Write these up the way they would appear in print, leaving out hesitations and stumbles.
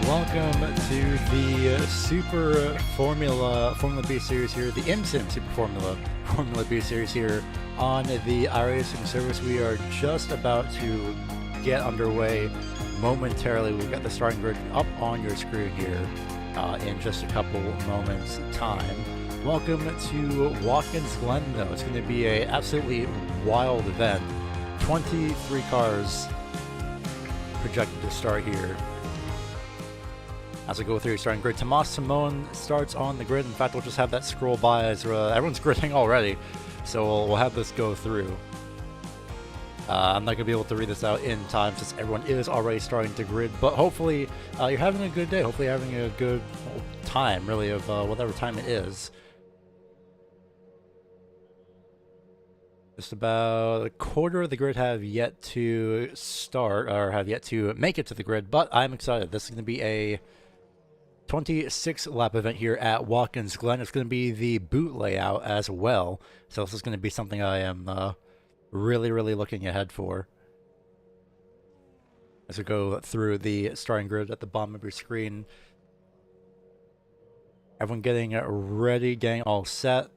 Welcome to the Super Formula B Series here, the IMSIM Super Formula B Series here on the iRacing service. We are just about to get underway momentarily. We've got the starting grid up on your screen here in just a couple moments' time. Welcome to Watkins, Glen, though. It's going to be an absolutely wild event. 23 cars projected to start here. As I go through starting grid, Tomas Simone starts on the grid. In fact, we'll just have that scroll by as everyone's gridding already, so we'll have this go through. I'm not going to be able to read this out in time since everyone is already starting to grid, but hopefully you're having a good day. Hopefully you're having a good time, really, of whatever time it is. Just about a quarter of the grid have yet to start, or have yet to make it to the grid, but I'm excited. This is going to be a 26 lap event here at Watkins Glen. It's going to be the boot layout as well, so this is going to be something I am really looking ahead for. As we go through the starting grid at the bottom of your screen, everyone getting ready, getting all set.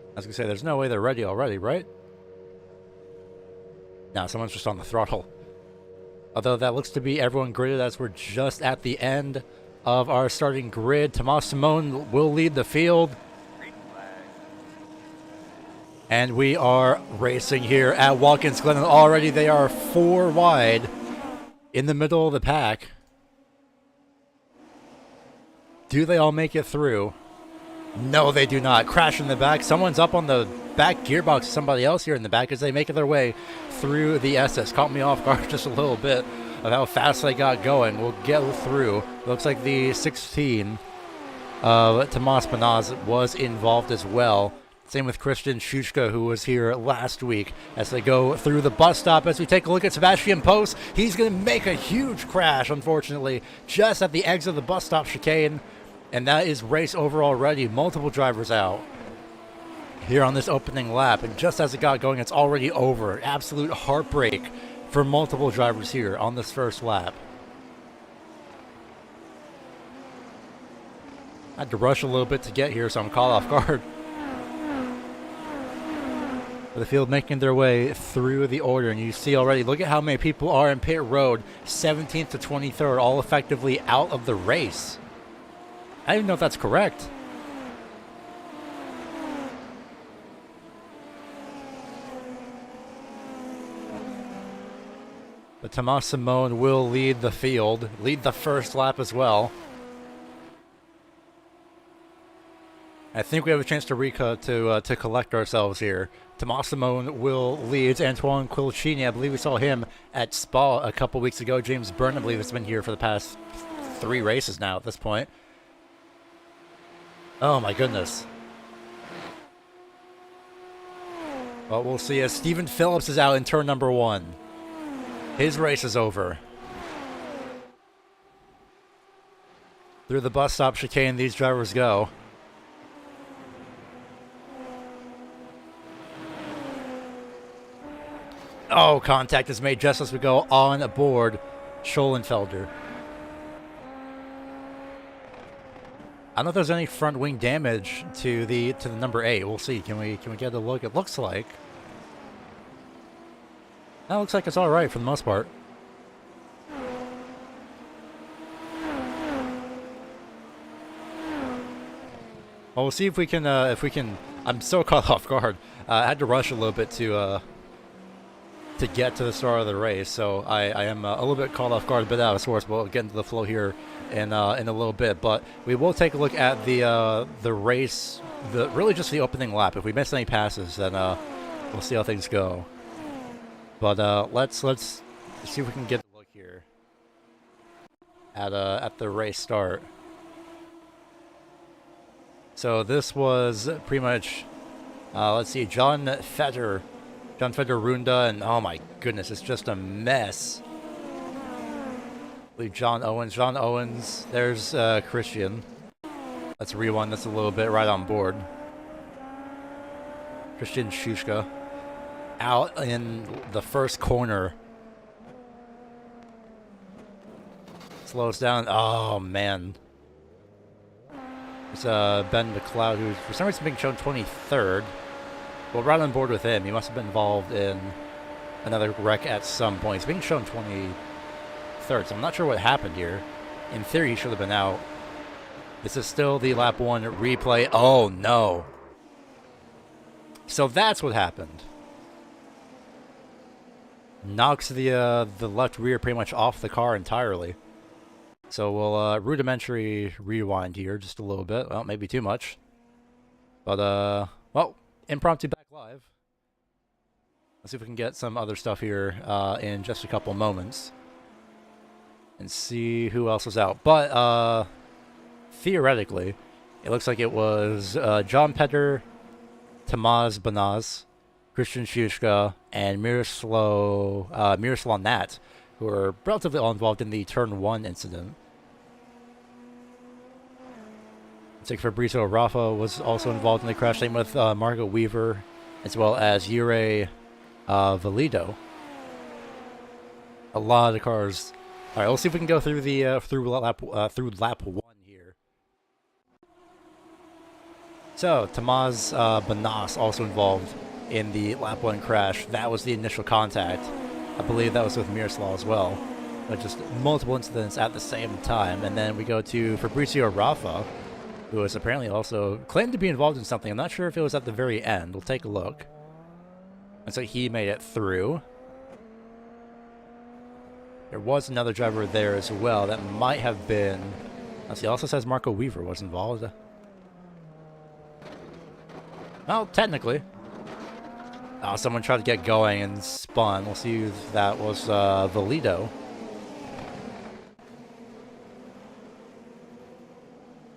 I was going to say, there's no way they're ready already, right? No, someone's just on the throttle. Although that looks to be everyone gridded as we're just at the end of our starting grid. Tomas Simone will lead the field. And we are racing here at Watkins Glen. And already they are 4 wide in the middle of the pack. Do they all make it through? No, they do not. Crash in the back. Someone's up on the back gearbox of somebody else here in the back as they make their way through the SS. Caught me off guard just a little bit of how fast they got going. We'll get through. Looks like the 16 of Tomas Panaz was involved as well. Same with Christian Schuchka, who was here last week, as they go through the bus stop. As we take a look at Sebastian Post, he's going to make a huge crash, unfortunately, just at the exit of the bus stop chicane. And that is race over already. Multiple drivers out here on this opening lap. And just as it got going, it's already over. Absolute heartbreak for multiple drivers here on this first lap. I had to rush a little bit to get here, so I'm caught off guard. But the field making their way through the order. And you see already, look at how many people are in pit road. 17th to 23rd, all effectively out of the race. I don't even know if that's correct. But Tomas Simone will lead the field, lead the first lap as well. I think we have a chance to collect ourselves here. Tomas Simone will lead. Antoine Quilcini, I believe we saw him at Spa a couple weeks ago. James Byrne, I believe, has been here for the past 3 races now at this point. Oh my goodness. Well, we'll see as Stephen Phillips is out in turn number 1. His race is over. Through the bus stop chicane, these drivers go. Oh, contact is made just as we go on aboard Schoenfelder. I don't know if there's any front wing damage to the number 8. We'll see. Can we get a look? It looks like. That looks like it's all right for the most part. Well, we'll see if we can. I'm so caught off guard. I had to rush a little bit to get to the start of the race, so I am a little bit caught off guard, a bit out of sorts. But we'll get into the flow here in a little bit. But we will take a look at the race, really just the opening lap. If we miss any passes, then we'll see how things go. But let's see if we can get a look here at the race start. So this was pretty much, let's see, John Fetter Runda, and oh my goodness, it's just a mess. I believe John Owens, there's Christian. Let's rewind this a little bit, right on board. Christian Schuschka out in the first corner. Slows down. Oh, man. It's Ben McLeod, who's for some reason being shown 23rd. Well, right on board with him. He must have been involved in another wreck at some point. He's being shown 23rd, so I'm not sure what happened here. In theory, he should have been out. This is still the lap 1 replay. Oh, no. So that's what happened. Knocks the left rear pretty much off the car entirely. So we'll rudimentary rewind here just a little bit. Well, maybe too much. But, well, impromptu back live. Let's see if we can get some other stuff here in just a couple moments. And see who else was out. But, theoretically, it looks like it was John Petter, Tamaz Banaz, Christian Schuschka, and Miroslav Nat, who were relatively all involved in the Turn 1 incident. Looks like Fabrizio Rafa was also involved in the crash, same with Margot Weaver, as well as Yuri Valido. A lot of cars. All right, let's see if we can go through the through lap 1 here. So Tamaz Banas also involved in the lap 1 crash. That was the initial contact. I believe that was with Miroslav as well. But just multiple incidents at the same time. And then we go to Fabrizio Rafa, who was apparently also claimed to be involved in something. I'm not sure if it was at the very end. We'll take a look. And so he made it through. There was another driver there as well. That might have been... Let's see, it also says Marco Weaver was involved. Well, technically. Oh, someone tried to get going and spun. We'll see if that was Valido.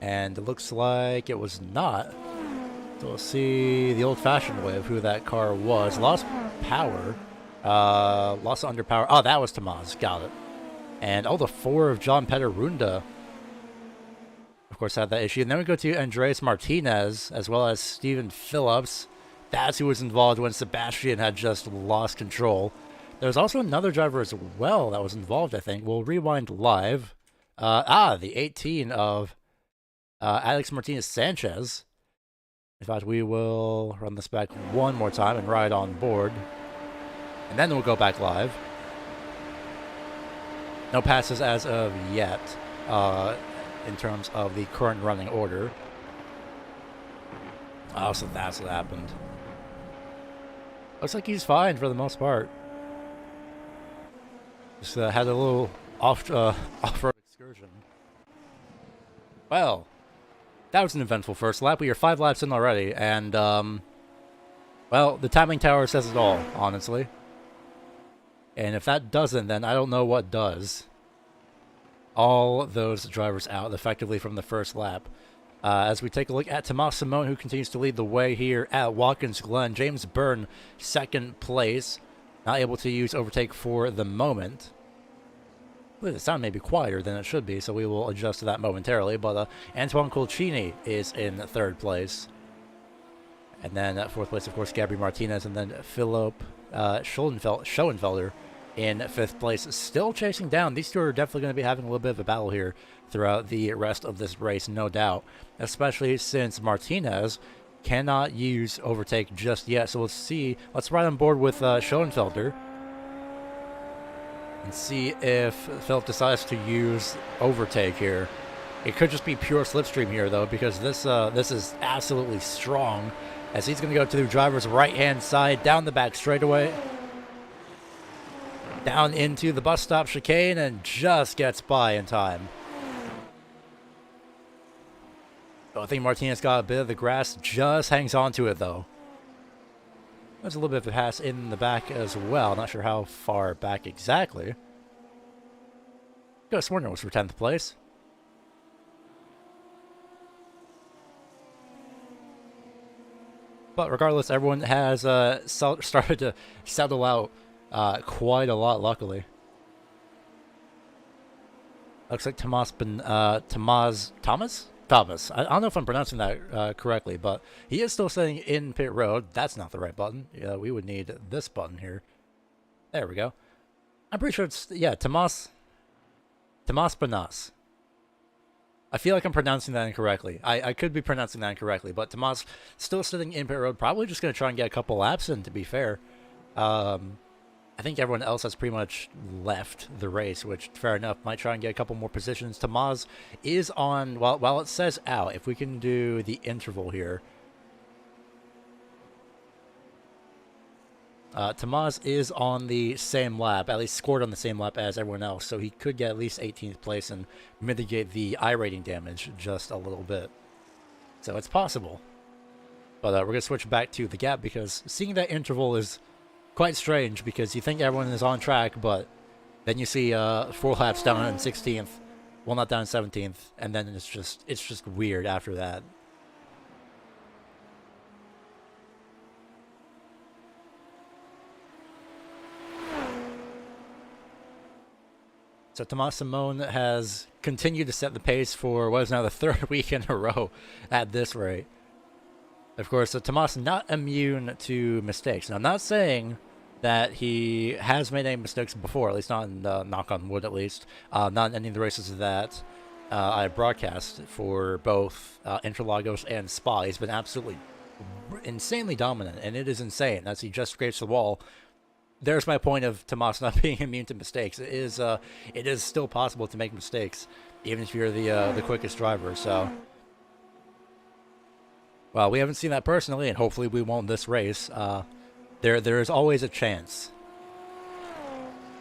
And it looks like it was not. So we'll see the old-fashioned way of who that car was. Lost power. Lost under power. Oh, that was Tamaz. Got it. And the 4 of John Petter Runda, of course, had that issue. And then we go to Andres Martinez, as well as Stephen Phillips. That's who was involved when Sebastian had just lost control. There was also another driver as well that was involved, I think. We'll rewind live. The 18 of Alex Martinez Sanchez. In fact, we will run this back one more time and ride on board. And then we'll go back live. No passes as of yet in terms of the current running order. Oh, so that's what happened. Looks like he's fine for the most part. Just had a little off-road excursion. Well, that was an eventful first lap. We are 5 laps in already, and, well, the timing tower says it all, honestly. And if that doesn't, then I don't know what does. All those drivers out effectively from the first lap. As we take a look at Tomas Simone, who continues to lead the way here at Watkins Glen. James Byrne, 2nd place. Not able to use overtake for the moment. Well, the sound may be quieter than it should be, so we will adjust to that momentarily. But Antoine Colcini is in 3rd place. And then at 4th place, of course, Gabri Martinez. And then Philip Schoenfelder in 5th place. Still chasing down. These two are definitely going to be having a little bit of a battle here throughout the rest of this race, no doubt. Especially since Martinez cannot use overtake just yet. So let's see. Let's ride on board with Schoenfelder. And see if Philip decides to use overtake here. It could just be pure slipstream here, though, because this is absolutely strong. As he's going to go to the driver's right-hand side, down the back straightaway. Down into the bus stop chicane, and just gets by in time. I think Martinez got a bit of the grass, just hangs on to it, though. There's a little bit of a pass in the back as well. Not sure how far back exactly. Gus Warner was for 10th place. But regardless, everyone has started to settle out quite a lot, luckily. Looks like Thomas Thomas. I don't know if I'm pronouncing that correctly, but he is still sitting in pit road. That's not the right button. We would need this button here. There we go. I'm pretty sure it's, yeah, Tomas Banas. I feel like I'm pronouncing that incorrectly. I could be pronouncing that incorrectly, but Tomas still sitting in pit road, probably just going to try and get a couple laps in, to be fair. I think everyone else has pretty much left the race, which, fair enough, might try and get a couple more positions. Tomas is on, while it says out, if we can do the interval here. Tomas is on the same lap, at least scored on the same lap as everyone else, so he could get at least 18th place and mitigate the iRating damage just a little bit. So it's possible. But we're going to switch back to the gap, because seeing that interval is quite strange, because you think everyone is on track, but then you see 4 laps down in 16th, well, not down in 17th, and then it's just weird after that. So Tomas Simone has continued to set the pace for what is now the 3rd week in a row at this rate. Of course, Tomas not immune to mistakes. Now, I'm not saying that he has made any mistakes before, at least not in knock on wood, at least. Not in any of the races that I broadcast for both Interlagos and Spa. He's been absolutely insanely dominant, and it is insane as he just scrapes the wall. There's my point of Tomas not being immune to mistakes. It is still possible to make mistakes, even if you're the quickest driver. So, well, we haven't seen that personally, and hopefully we won't this race. There is always a chance,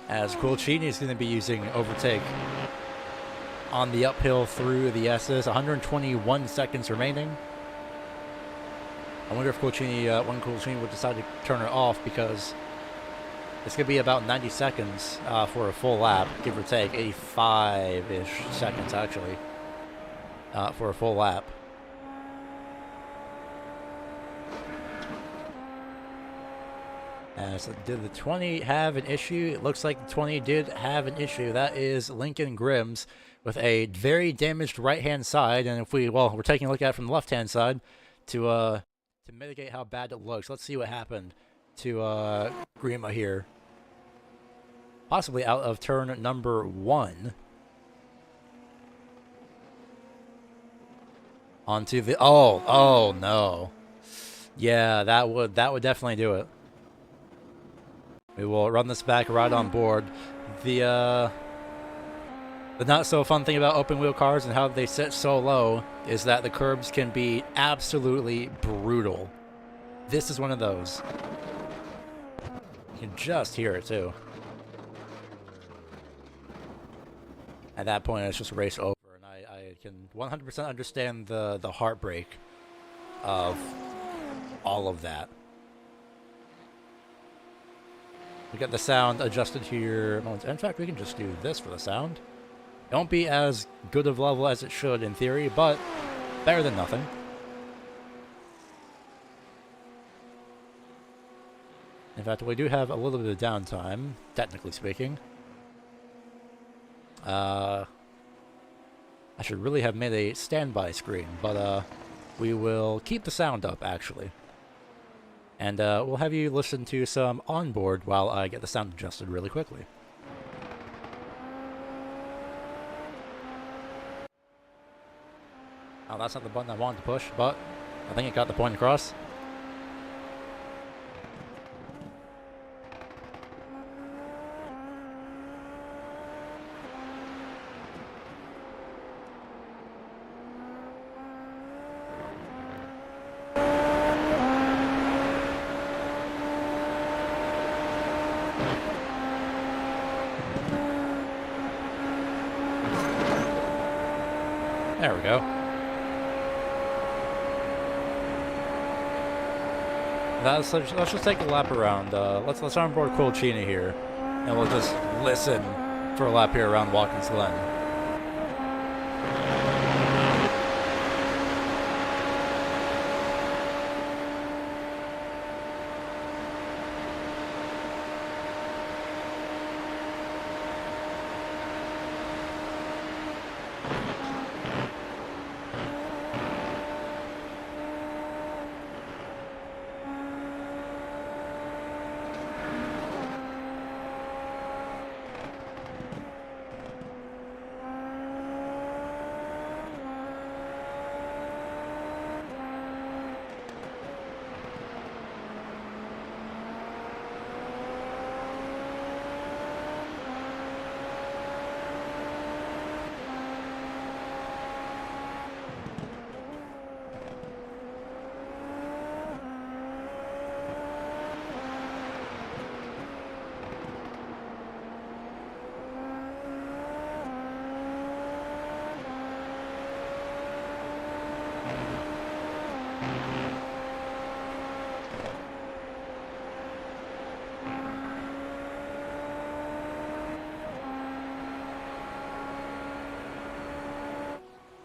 as Quilcini is going to be using overtake on the uphill through the S's. 121 seconds remaining. I wonder if when Quilcini would decide to turn it off, because it's going to be about 90 seconds for a full lap, give or take, 85-ish seconds, actually, for a full lap. So did the 20 have an issue? It looks like the 20 did have an issue. That is Lincoln Grims with a very damaged right-hand side. And if we're taking a look at it from the left-hand side to mitigate how bad it looks. Let's see what happened to Grima here. Possibly out of turn number 1. Onto the oh no. Yeah, that would definitely do it. We will run this back right on board. The not so fun thing about open wheel cars and how they sit so low is that the curbs can be absolutely brutal. This is one of those. You can just hear it too. At that point, it's just race over, and I can 100% understand the heartbreak of all of that. We got the sound adjusted here. In fact, we can just do this for the sound. It won't be as good of level as it should in theory, but better than nothing. In fact, we do have a little bit of downtime, technically speaking. I should really have made a standby screen, but we will keep the sound up, actually. And we'll have you listen to some onboard while I get the sound adjusted really quickly. Oh, that's not the button I wanted to push, but I think it got the point across. There we go. Let's just take a lap around. Let's onboard Quilcini here, and we'll just listen for a lap here around Watkins Glen.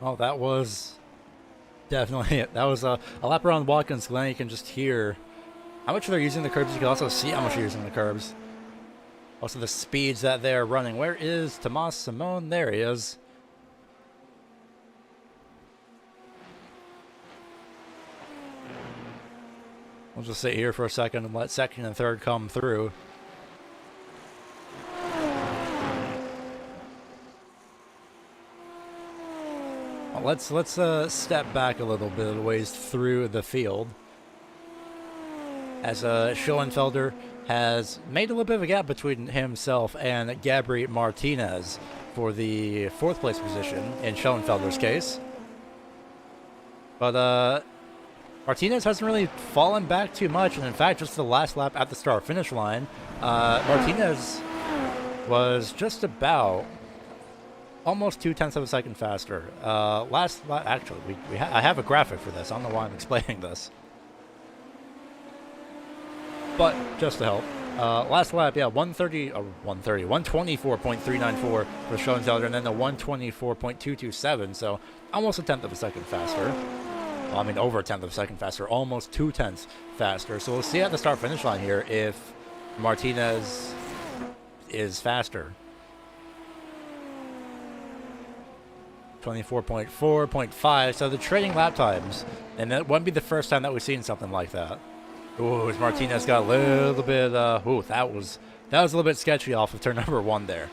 Oh, that was definitely it. That was a lap around Watkins. Glen, you can just hear how much they're using the curbs. You can also see how much they're using the curbs. Also the speeds that they're running. Where is Tomas Simone? There he is. We'll just sit here for a second and let second and third come through. Well, let's step back a little bit of the ways through the field. As Schoenfelder has made a little bit of a gap between himself and Gabriel Martinez for the 4th place position in Schoenfelder's case. But Martinez hasn't really fallen back too much, and in fact, just the last lap at the start-finish line, Martinez was just about almost 0.2 of a second faster. Last lap, actually, I have a graphic for this. I don't know why I'm explaining this. But just to help, last lap, yeah, 124.394 for Schoenfelder, and then the 124.227, so almost 0.1 of a second faster. Well, I mean, over 0.1 of a second faster, almost 0.2 faster. So we'll see at the start-finish line here if Martinez is faster. 24.4, 0.5, so the trading lap times, and that wouldn't be the first time that we've seen something like that. Ooh, Martinez got a little bit, ooh, that was a little bit sketchy off of turn number 1 there.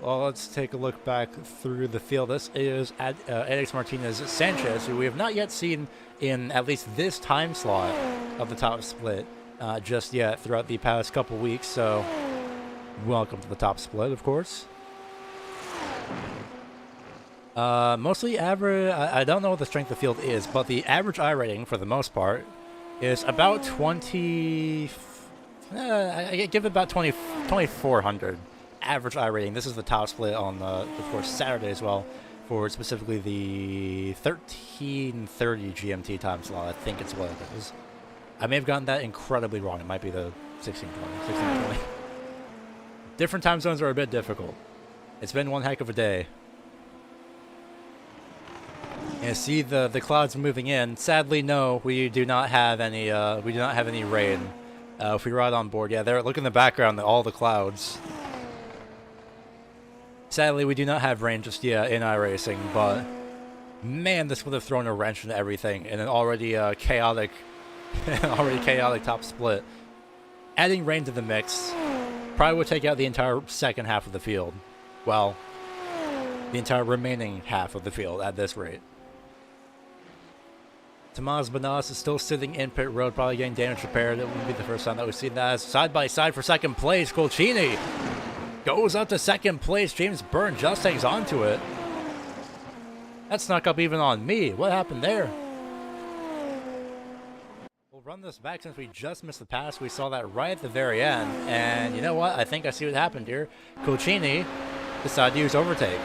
Well, let's take a look back through the field. This is Alex Martinez Sanchez, who we have not yet seen in at least this time slot of the top split just yet throughout the past couple weeks, so welcome to the top split, of course. Mostly average. I don't know what the strength of the field is, but the average iRating for the most part is about 20. I give it about 2,400 average iRating. This is the top split on of course Saturday as well, for specifically the 13:30 GMT time slot. I think it's what it is. I may have gotten that incredibly wrong. It might be the 16:20. Different time zones are a bit difficult. It's been one heck of a day. And see the clouds moving in. Sadly, no, we do not have any rain. If we ride on board, yeah, there. Look in the background, all the clouds. Sadly, we do not have rain just yet in iRacing, but man, this would have thrown a wrench into everything in an already chaotic top split. Adding rain to the mix probably would take out the entire second half of the field. Well, the entire remaining half of the field at this rate. Tomas Banas is still sitting in pit road, probably getting damage repaired. It wouldn't be the first time that we've seen that. Side by side for second place, Colcini goes up to second place. James Byrne just hangs on to it. That snuck up even on me. What happened there? We'll run this back since we just missed the pass. We saw that right at the very end. And you know what? I think I see what happened here. Colcini decided to use overtake.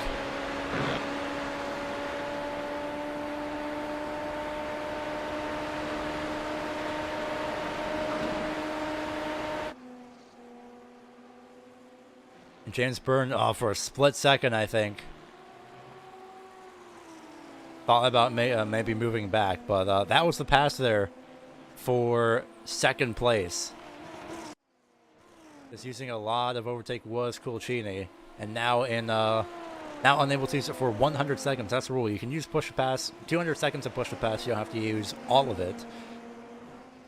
And James Byrne, for a split second, I think, thought about maybe moving back, but that was the pass there for second place. Just using a lot of overtake was Colcini, and now unable to use it for 100 seconds. That's the rule. You can use push to pass, 200 seconds of push to pass. You don't have to use all of it.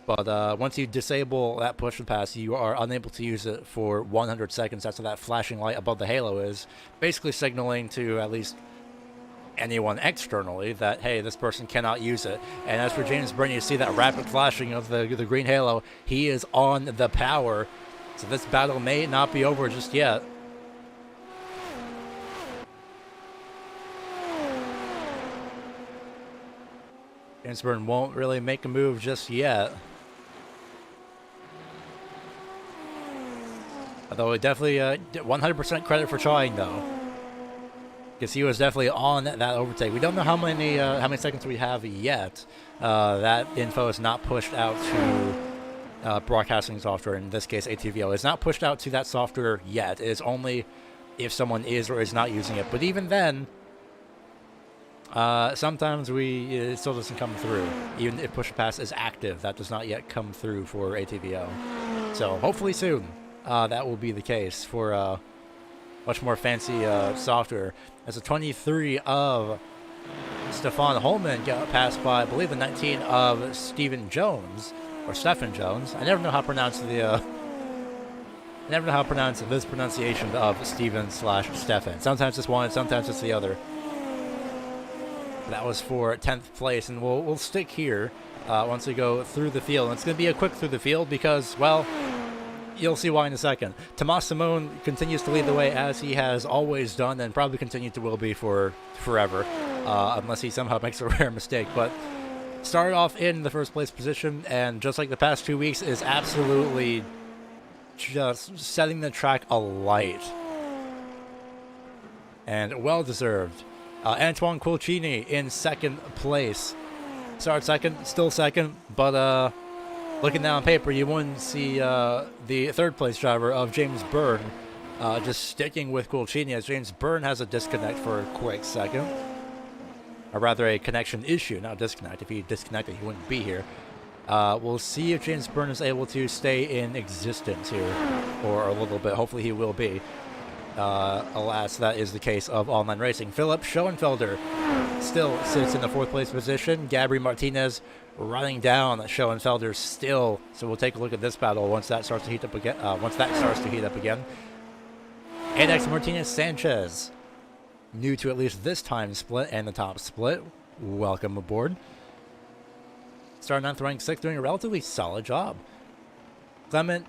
But once you disable that push to pass, you are unable to use it for 100 seconds. That's what that flashing light above the halo is, basically signaling to at least anyone externally that, hey, this person cannot use it. And as for James Byrne, you see that rapid flashing of the green halo. He is on the power, so this battle may not be over just yet. James Byrne won't really make a move just yet. Although definitely 100% credit for trying, though, because he was definitely on that overtake. We don't know how many seconds we have yet. That info is not pushed out to broadcasting software. In this case, ATVO is not pushed out to that software yet. It is only if someone is or is not using it. But even then, Sometimes it still doesn't come through. Even if push pass is active, that does not yet come through for ATVO. So hopefully soon that will be the case for much more fancy software. As a 23 of Stefan Holman got passed by, I believe, the 19 of Stephen Jones, or Stephen Jones. I never know how to pronounce this pronunciation of Stephen/Stefan. Sometimes it's one, sometimes it's the other. That was for 10th place, and we'll stick here once we go through the field. And it's going to be a quick through the field because, well, you'll see why in a second. Tomas Simon continues to lead the way as he has always done and probably continue to will be for forever, unless he somehow makes a rare mistake. But started off in the first place position, and just like the past 2 weeks, is absolutely just setting the track alight. And well-deserved. Antoine Colcini in second place. Started second, still second, but looking down on paper, you wouldn't see the third place driver of James Byrne just sticking with Colcini, as James Byrne has a disconnect for a quick second. Or rather, a connection issue, not disconnect. If he disconnected, he wouldn't be here. We'll see if James Byrne is able to stay in existence here for a little bit. Hopefully he will be. Alas, that is the case of online racing. Philip Schoenfelder still sits in the fourth place position. Gabri Martinez running down Schoenfelder still. So we'll take a look at this battle once that starts to heat up again. Adex Martinez Sanchez, new to at least this time split and the top split. Welcome aboard. Starting 9th, rank 6th, doing a relatively solid job. Clement,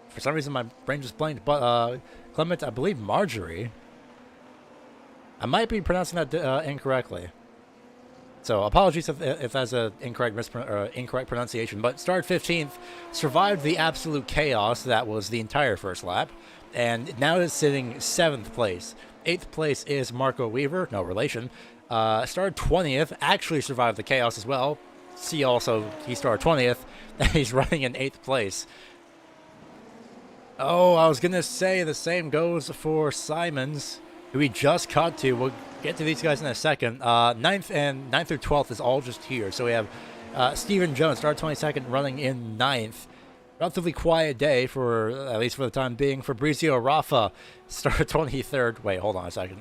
for some reason my brain just blanked, but Clement, I believe Marjorie. I might be pronouncing that incorrectly. So apologies if that's an incorrect pronunciation, but started 15th, survived the absolute chaos that was the entire first lap, and now is sitting 7th place. 8th place is Marco Weaver, no relation. Started 20th, actually survived the chaos as well. See also, he started 20th, and he's running in 8th place. Oh, I was going to say the same goes for Simons, who we just cut to. We'll get to these guys in a second. 9th through 12th is all just here. So we have Stephen Jones, started 22nd, running in 9th. Relatively quiet day, for at least for the time being. Fabrizio Raffa started 23rd. Wait, hold on a second.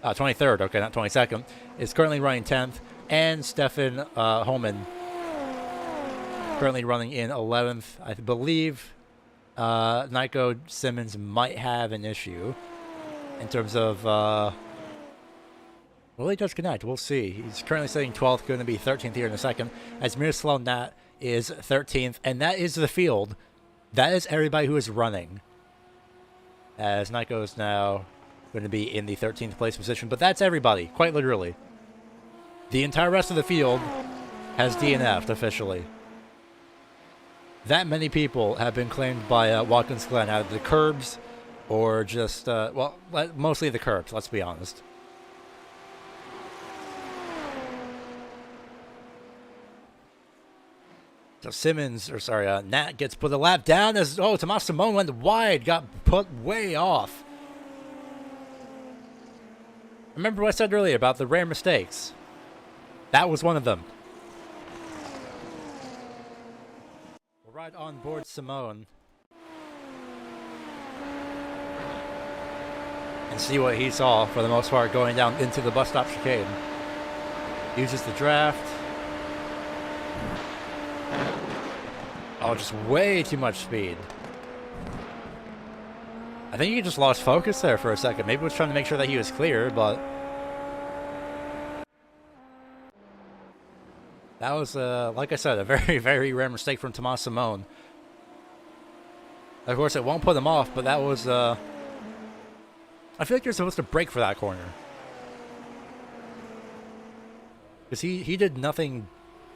23rd, okay, not 22nd. Is currently running 10th. And Stefan Holman currently running in 11th. I believe Nico Simmons might have an issue in terms of... will he just connect? We'll see. He's currently sitting 12th, going to be 13th here in a second. As Miroslav Nat is 13th, and that is the field. That is everybody who is running. As Nico is now going to be in the 13th place position, but that's everybody, quite literally. The entire rest of the field has DNF'd officially. That many people have been claimed by Watkins Glen out of the curbs, or just, well, mostly the curbs, let's be honest. So Nat gets put a lap down as, Tomas Simon went wide, got put way off. Remember what I said earlier about the rare mistakes? That was one of them. We'll ride on board Simone and see what he saw, for the most part, going down into the bus stop chicane. Uses the draft. Oh, just way too much speed. I think he just lost focus there for a second. Maybe he was trying to make sure that he was clear, but... that was, like I said, a very, very rare mistake from Tomas Simon. Of course, it won't put him off, but that was, I feel like you're supposed to brake for that corner. Because he did nothing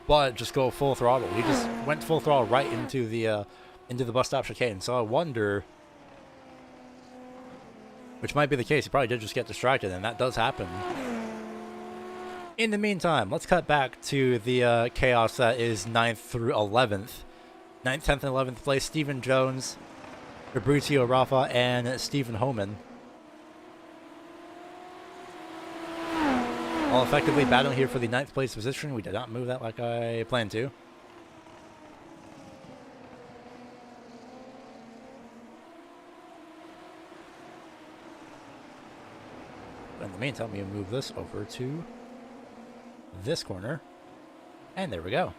but just go full throttle. He just went full throttle right into the bus stop chicane. So I wonder, which might be the case, he probably did just get distracted, and that does happen. In the meantime, let's cut back to the chaos that is 9th through 11th. 9th, 10th, and 11th place, Stephen Jones, Fabrizio Raffa, and Stephen Homan. All effectively battling here for the 9th place position. We did not move that like I planned to. In the meantime, we move this over to this corner. And there we go.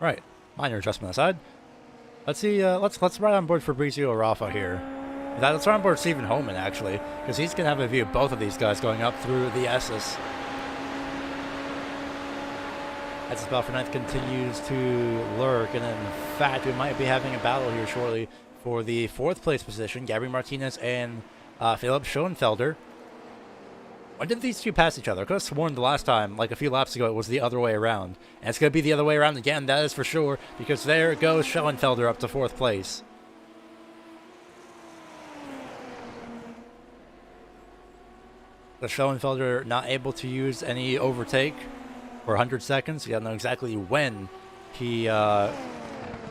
Right, minor adjustment aside. Let's see. Let's ride on board Fabrizio Raffa here. Let's ride on board Stephen Homan actually, because he's gonna have a view of both of these guys going up through the S's. As the battle for 9th continues to lurk, and in fact, we might be having a battle here shortly for the 4th place position. Gabby Martinez and Philip Schoenfelder. When did these two pass each other? I could have sworn the last time, like a few laps ago, it was the other way around. And it's going to be the other way around again, that is for sure, because there goes Schoenfelder up to 4th place. The Schoenfelder not able to use any overtake for 100 seconds. You don't know exactly when he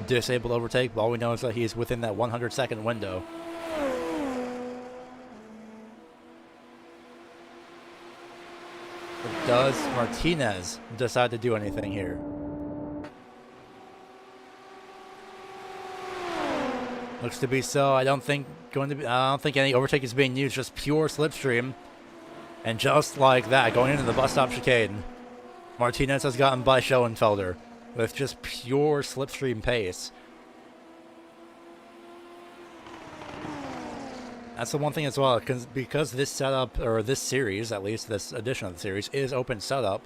disabled overtake, but all we know is that he is within that 100-second window. Does Martinez decide to do anything here? Looks to be so. I don't think any overtake is being used. Just pure slipstream, and just like that, going into the bus stop chicane, Martinez has gotten by Schoenfelder with just pure slipstream pace. That's the one thing as well, because this setup, or this series, at least this edition of the series, is open setup,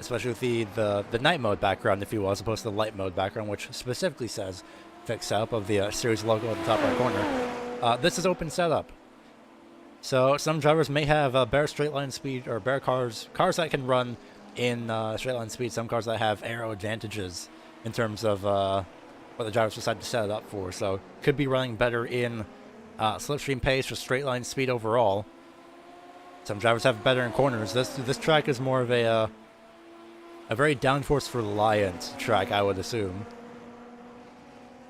especially with the night mode background, if you will, as opposed to the light mode background, which specifically says fixed setup of the series logo at the top right corner. This is open setup. So some drivers may have better straight line speed, or better cars that can run in straight line speed, some cars that have aero advantages in terms of what the drivers decide to set it up for. So could be running better in slipstream pace or straight line speed overall. Some drivers have better in corners. This track is more of a very downforce reliant track, I would assume,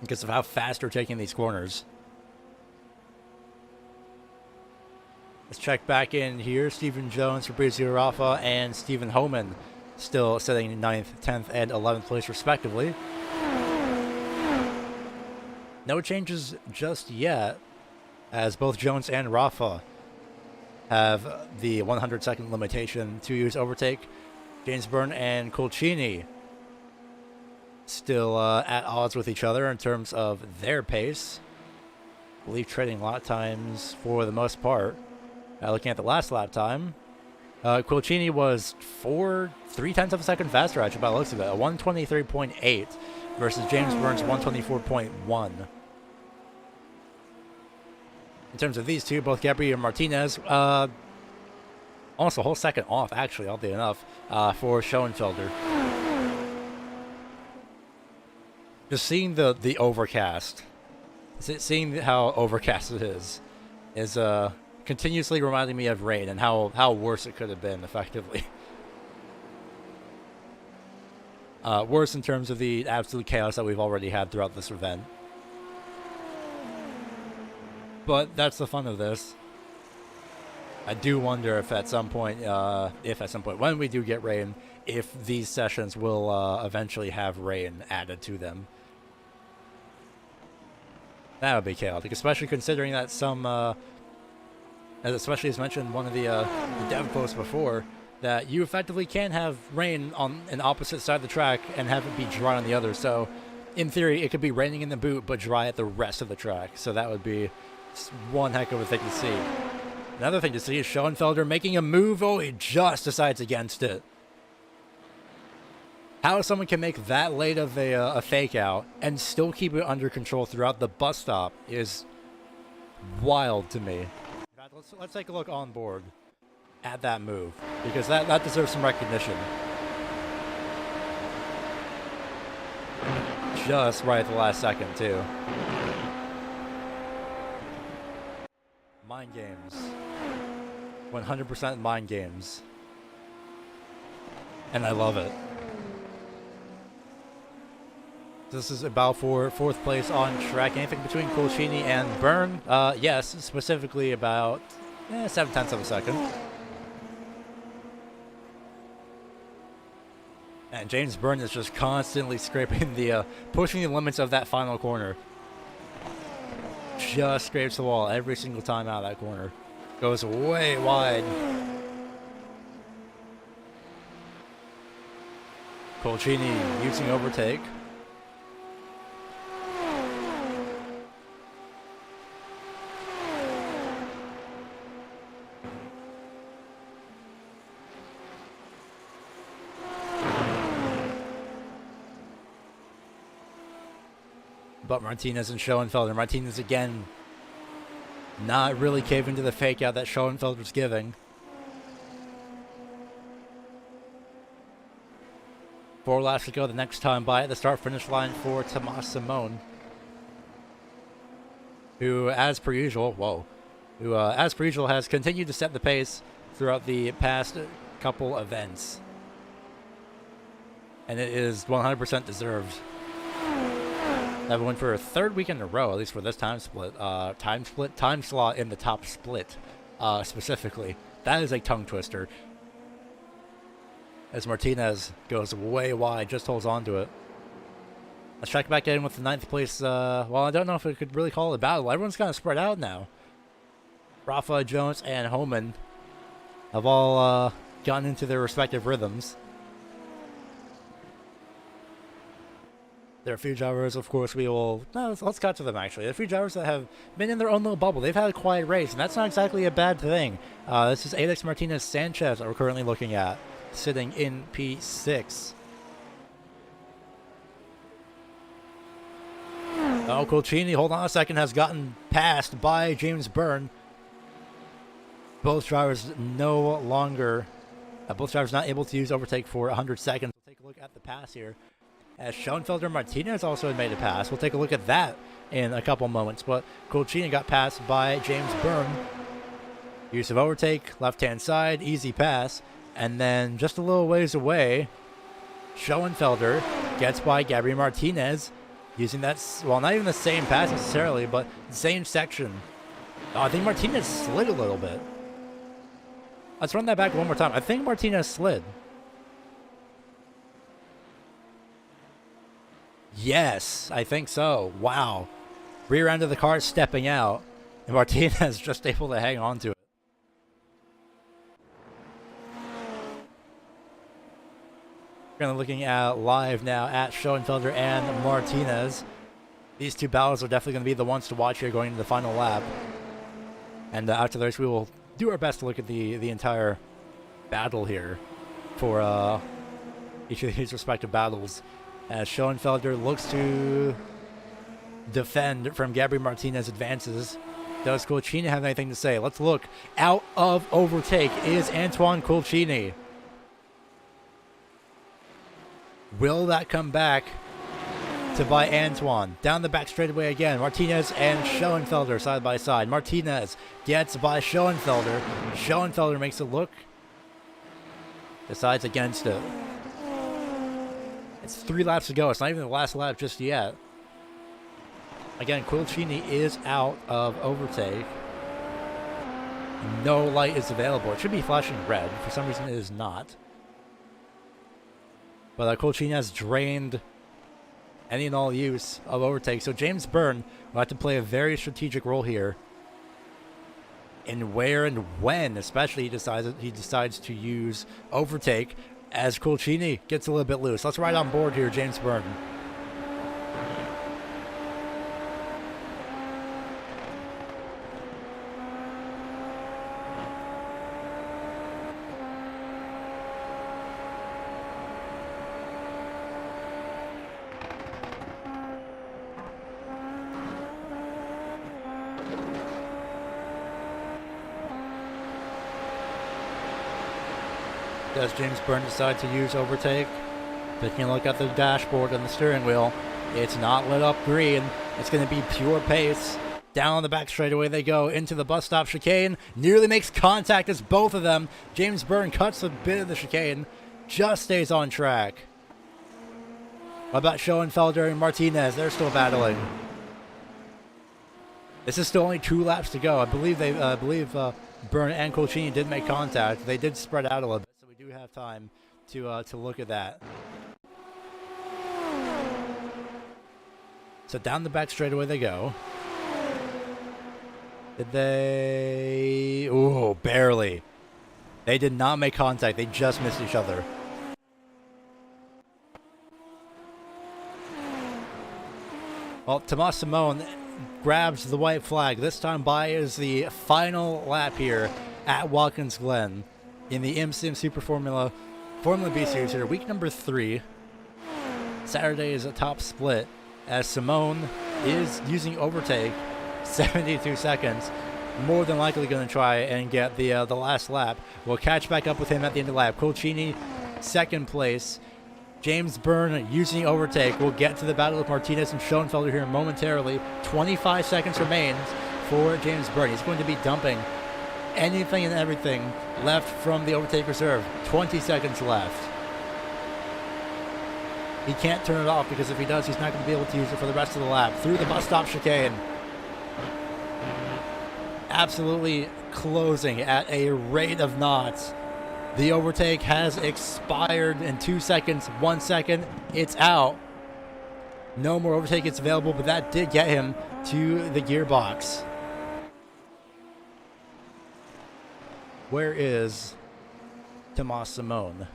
because of how fast they're taking these corners. Let's check back in here. Stephen Jones, Fabrizio Raffa, and Stephen Homan still sitting 9th, 10th, and 11th place respectively. No changes just yet, as both Jones and Raffa have the 100-second limitation to use overtake. James Byrne and Colcini still at odds with each other in terms of their pace. I believe trading lap times for the most part. Looking at the last lap time, Colcini was 3/10 of a second faster, actually, by the looks of it. A 123.8 versus James Byrne's 124.1. In terms of these two, both Gabriel and Martinez, almost a whole second off, actually, oddly enough, for Schoenfelder. Just seeing the overcast, seeing how overcast it is continuously reminding me of rain and how worse it could have been, effectively. Worse in terms of the absolute chaos that we've already had throughout this event. But that's the fun of this. I do wonder if at some point, when we do get rain, if these sessions will eventually have rain added to them. That would be chaotic, especially considering that some, especially as mentioned in one of the dev posts before, that you effectively can have rain on an opposite side of the track and have it be dry on the other. So, in theory, it could be raining in the boot, but dry at the rest of the track. So that would be one heck of a thing to see. Another thing to see is Schoenfelder making a move. Oh, he just decides against it. How someone can make that late of a fake out and still keep it under control throughout the bus stop is wild to me. Let's take a look on board at that move, because that deserves some recognition. Just right at the last second, too. Mind games. 100% mind games. And I love it. This is about for 4th place on track. Anything between Colcini and Byrne? Yes, specifically about 7/10 of a second. And James Byrne is just constantly scraping the, pushing the limits of that final corner. Just scrapes the wall every single time out of that corner. Goes way wide. Colcini using overtake. But Martinez and Schoenfelder. Martinez again not really caving to the fake out that Schoenfelder's giving. 4 laps to go the next time by at the start-finish line for Tomas Simone. Who, as per usual, has continued to set the pace throughout the past couple events. And it is 100% deserved. That went for a 3rd week in a row, at least for this time slot in the top split, specifically. That is a tongue twister. As Martinez goes way wide, just holds on to it. Let's check back in with the 9th place. Well, I don't know if we could really call it a battle. Everyone's kind of spread out now. Rafa, Jones, and Homan have all gotten into their respective rhythms. There are a few drivers, of course, let's cut to them, actually. There are a few drivers that have been in their own little bubble. They've had a quiet race, and that's not exactly a bad thing. This is Alex Martinez Sanchez that we're currently looking at, sitting in P6. Oh, Colcini, hold on a second, has gotten passed by James Byrne. Both drivers not able to use overtake for 100 seconds. We'll take a look at the pass here. As Schoenfelder and Martinez also had made a pass. We'll take a look at that in a couple moments. But Colcini got passed by James Byrne. Use of overtake, left-hand side, easy pass. And then just a little ways away, Schoenfelder gets by Gabriel Martinez using that, well, not even the same pass necessarily, but the same section. Oh, I think Martinez slid a little bit. Let's run that back one more time. I think Martinez slid. Yes, I think so. Wow. Rear end of the car stepping out, and Martinez just able to hang on to it. We're going to be looking at live now at Schoenfelder and Martinez. These two battles are definitely going to be the ones to watch here going into the final lap. And after the race, we will do our best to look at the entire battle here for each of these respective battles. As Schoenfelder looks to defend from Gabriel Martinez advances. Does Colcini have anything to say? Let's look. Out of overtake is Antoine Colcini. Will that come back to buy Antoine? Down the back straightaway again. Martinez and Schoenfelder side by side. Martinez gets by Schoenfelder. Schoenfelder makes a look. Decides against it. It's 3 laps to go. It's not even the last lap just yet. Again, Colcini is out of overtake. No light is available. It should be flashing red. For some reason, it is not. But Colcini has drained any and all use of overtake. So James Byrne will have to play a very strategic role here in where and when, especially he decides to use overtake. As Colcini gets a little bit loose. Let's ride on board here, James Byrne. Does James Byrne decide to use overtake? Taking a look at the dashboard and the steering wheel. It's not lit up green. It's going to be pure pace Down the back straightaway they go into the bus stop chicane. Nearly makes contact as both of them. James Byrne cuts a bit of the chicane. Just stays on track. What about Schoenfelder and Martinez? They're still battling. This is still only 2 laps to go. I believe Byrne and Colcini did make contact. They did spread out a little bit, so we do have time to look at that. So down the back straightaway they go. Did they... Ooh, barely. They did not make contact. They just missed each other. Well, Tomas Simone grabs the white flag. This time by is the final lap here at Watkins Glen in the IMSIM Super Formula B Series here. Week number 3. Saturday is a top split as Simone is using overtake. 72 seconds. More than likely going to try and get the last lap. We'll catch back up with him at the end of the lap. Colcini, 2nd place. James Byrne using overtake. We'll get to the battle with Martinez and Schoenfelder here momentarily. 25 seconds remains for James Byrne. He's going to be dumping anything and everything left from the overtake reserve. 20 seconds left. He can't turn it off because if he does, he's not going to be able to use it for the rest of the lap. Through the bus stop chicane. Absolutely closing at a rate of knots. The overtake has expired in 2 seconds, 1 second, it's out. No more overtake is available, but that did get him to the gearbox. Where is Tomas Simone?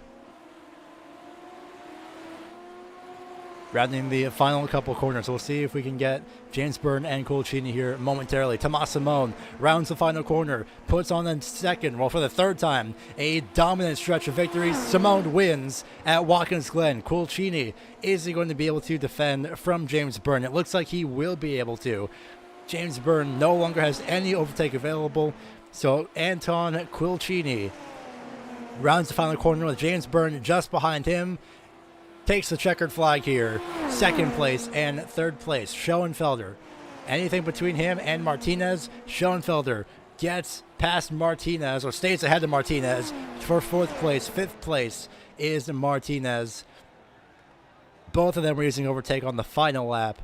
Rounding the final couple corners. We'll see if we can get James Byrne and Colcini here momentarily. Tomas Simone rounds the final corner, puts on a second, well, for the 3rd time, a dominant stretch of victories. Simone wins at Watkins Glen. Colcini, is he going to be able to defend from James Byrne? It looks like he will be able to. James Byrne no longer has any overtake available, so Anton Colcini rounds the final corner with James Byrne just behind him. Takes the checkered flag here. 2nd place and 3rd place. Schoenfelder. Anything between him and Martinez. Schoenfelder gets past Martinez, or stays ahead of Martinez for 4th place. 5th place is Martinez. Both of them were using overtake on the final lap.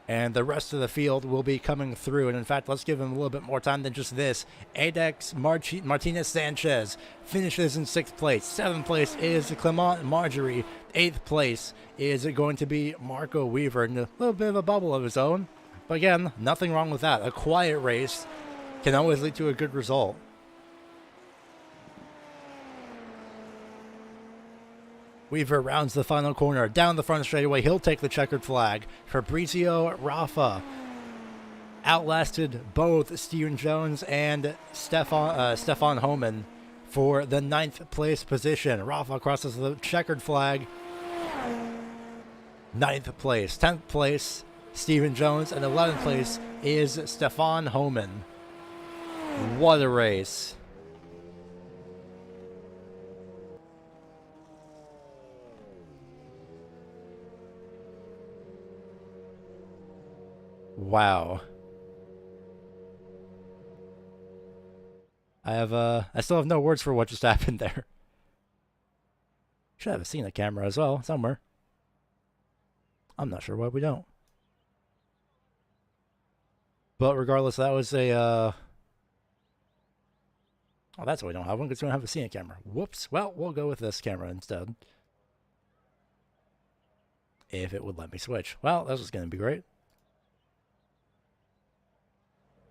And the rest of the field will be coming through. And in fact, let's give him a little bit more time than just this. Adex Martinez Sanchez finishes in 6th place. 7th place is Clement Marjorie. 8th place is going to be Marco Weaver in a little bit of a bubble of his own. But again, nothing wrong with that. A quiet race can always lead to a good result. Weaver rounds the final corner. Down the front straightaway, he'll take the checkered flag. Fabrizio Raffa outlasted both Steven Jones and Stefan Homan for the 9th place position. Raffa crosses the checkered flag. 9th place. 10th place, Steven Jones. And 11th place is Stefan Homan. What a race. Wow. I still have no words for what just happened there. Should have seen the camera as well, somewhere. I'm not sure why we don't. But regardless, that was a, Oh, that's why we don't have one, because we don't have a scenic camera. Whoops. Well, we'll go with this camera instead. If it would let me switch. Well, this is going to be great.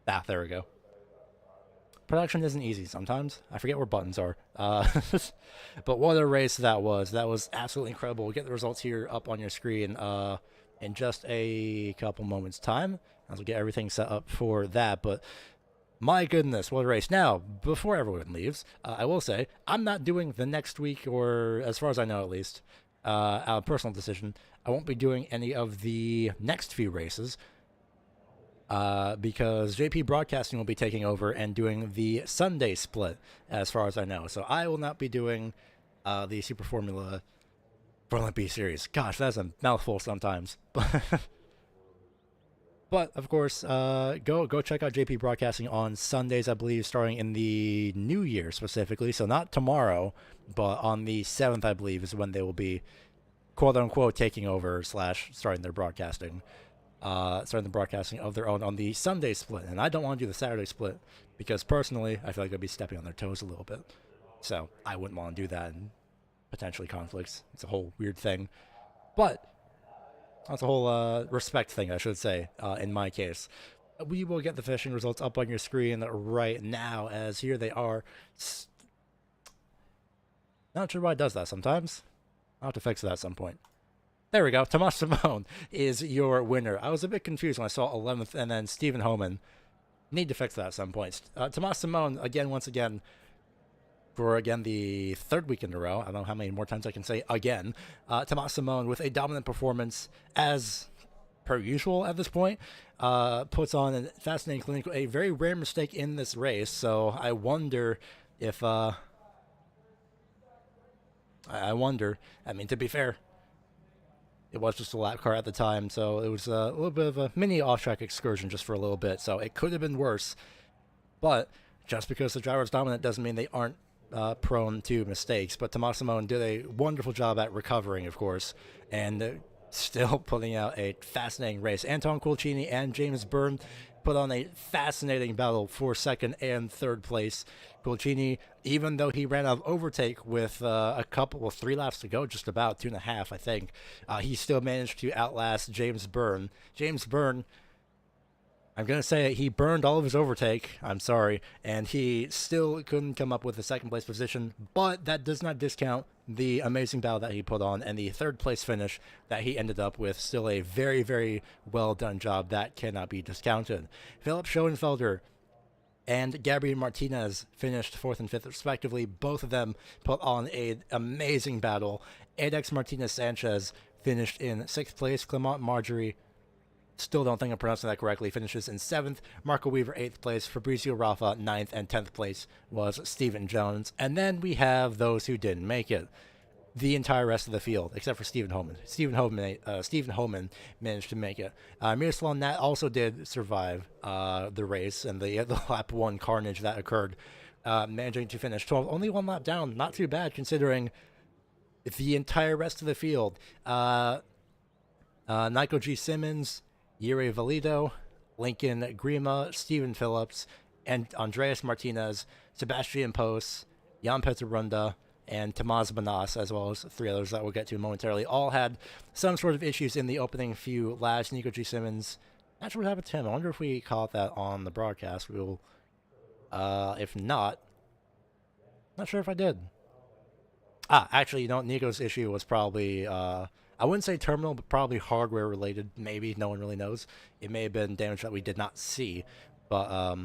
Ah, there we go. Production isn't easy sometimes. I forget where buttons are. But what a race that was. That was absolutely incredible. We'll get the results here up on your screen in just a couple moments' time. As we'll get everything set up for that. But my goodness, what a race. Now, before everyone leaves, I will say, I'm not doing the next week, or as far as I know at least, a personal decision, I won't be doing any of the next few races. Because JP Broadcasting will be taking over and doing the Sunday split, as far as I know. So I will not be doing the Super Formula B series. Gosh, that's a mouthful sometimes. But But of course, go check out JP Broadcasting on Sundays, I believe, starting in the new year specifically. So not tomorrow, but on the 7th, I believe, is when they will be quote unquote taking over / starting their broadcasting. Starting the broadcasting of their own on the Sunday split. And I don't want to do the Saturday split because personally, I feel like I'd be stepping on their toes a little bit. So I wouldn't want to do that and potentially conflicts. It's a whole weird thing. But that's a whole respect thing, I should say, in my case. We will get the fishing results up on your screen right now, as here they are. Not sure why it does that sometimes. I'll have to fix that at some point. There we go. Tomas Simone is your winner. I was a bit confused when I saw 11th and then Stephen Homan. Need to fix that at some point. Tomas Simone, once again, for, the third week in a row. I don't know how many more times I can say again. Tomas Simone with a dominant performance as per usual at this point. Puts on a fascinating clinic, a very rare mistake in this race. So I wonder if... I mean, to be fair, it was just a lap car at the time, so it was a little bit of a mini off-track excursion just for a little bit. So it could have been worse. But just because the driver's dominant doesn't mean they aren't prone to mistakes. But Tomas Simone did a wonderful job at recovering, of course, and still putting out a fascinating race. Anton Colcini and James Byrne put on a fascinating battle for second and third place. Colcini, even though he ran out of overtake with three laps to go, just about 2.5, I think, he still managed to outlast James Byrne. James Byrne, I'm going to say it, he burned all of his overtake, I'm sorry, and he still couldn't come up with a second place position, but that does not discount the amazing battle that he put on and the third place finish that he ended up with. Still a very, very well done job that cannot be discounted. Philip Schoenfelder and Gabriel Martinez finished 4th and 5th respectively. Both of them put on an amazing battle. Adex Martinez Sanchez finished in 6th place. Clement Marjorie, still don't think I'm pronouncing that correctly, finishes in 7th. Marco Weaver, 8th place. Fabrizio Raffa, 9th. And 10th place was Stephen Jones. And then we have those who didn't make it. The entire rest of the field, except for Stephen Homan. Stephen Homan managed to make it. Miroslav Nat also did survive the race and the lap 1 carnage that occurred, managing to finish 12th. Only 1 lap down. Not too bad considering the entire rest of the field. Nico G. Simmons, Yuri Valido, Lincoln Grima, Stephen Phillips, and Andreas Martinez, Sebastian Pos, Jan Petrarunda, and Tamaz Banas, as well as 3 others that we'll get to momentarily, all had some sort of issues in the opening few laps. Nico G. Simmons, not sure what happened to him. I wonder if we caught that on the broadcast. We will, if not, not sure if I did. Actually, Nico's issue was probably, I wouldn't say terminal, but probably hardware related. Maybe, no one really knows. It may have been damage that we did not see, but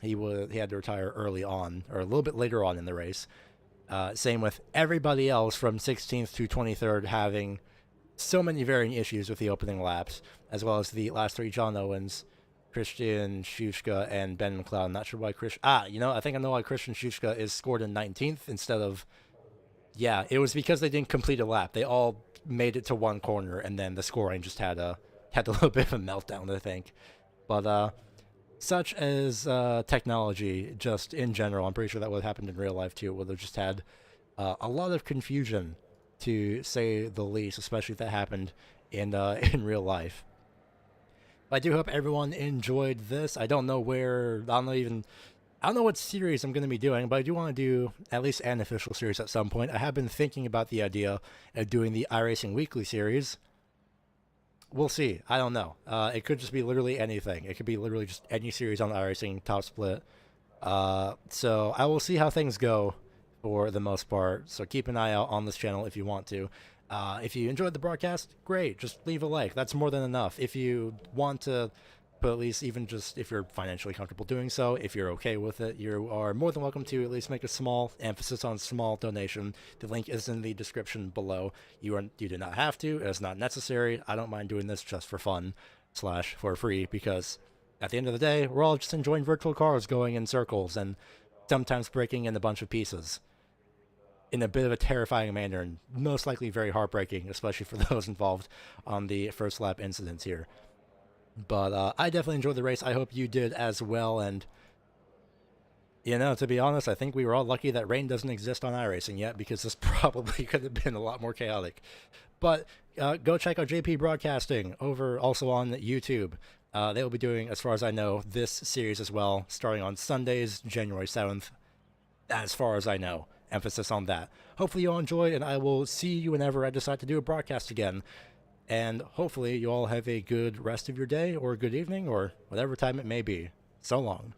he had to retire early on, or a little bit later on in the race. Same with everybody else from 16th to 23rd having so many varying issues with the opening laps, as well as the last 3, John Owens, Christian Schuschka, and Ben McLeod. I'm not sure why I think I know why Christian Schuschka is scored in 19th instead of, it was because they didn't complete a lap. They all made it to 1 corner, and then the scoring just had a little bit of a meltdown, I think. But, such as technology, just in general, I'm pretty sure that would have happened in real life too. It would have just had a lot of confusion, to say the least, especially if that happened in real life. But I do hope everyone enjoyed this. I don't know what series I'm going to be doing, but I do want to do at least an official series at some point. I have been thinking about the idea of doing the iRacing Weekly series. We'll see. I don't know. It could just be literally anything. It could be literally just any series on iRacing, Top Split. So I will see how things go for the most part. So keep an eye out on this channel if you want to. If you enjoyed the broadcast, great. Just leave a like. That's more than enough. If you want to, but at least even just if you're financially comfortable doing so, if you're okay with it, you are more than welcome to at least make a small emphasis on small donation. The link is in the description below. You do not have to. It is not necessary. I don't mind doing this just for fun / for free, because at the end of the day, we're all just enjoying virtual cars going in circles and sometimes breaking in a bunch of pieces in a bit of a terrifying manner, and most likely very heartbreaking, especially for those involved on the first lap incidents here. But I definitely enjoyed the race. I hope you did as well. And, to be honest, I think we were all lucky that rain doesn't exist on iRacing yet, because this probably could have been a lot more chaotic. But go check out JP Broadcasting over also on YouTube. They will be doing, as far as I know, this series as well, starting on Sundays, January 7th, as far as I know. Emphasis on that. Hopefully you all enjoy, and I will see you whenever I decide to do a broadcast again. And hopefully you all have a good rest of your day, or a good evening, or whatever time it may be. So long.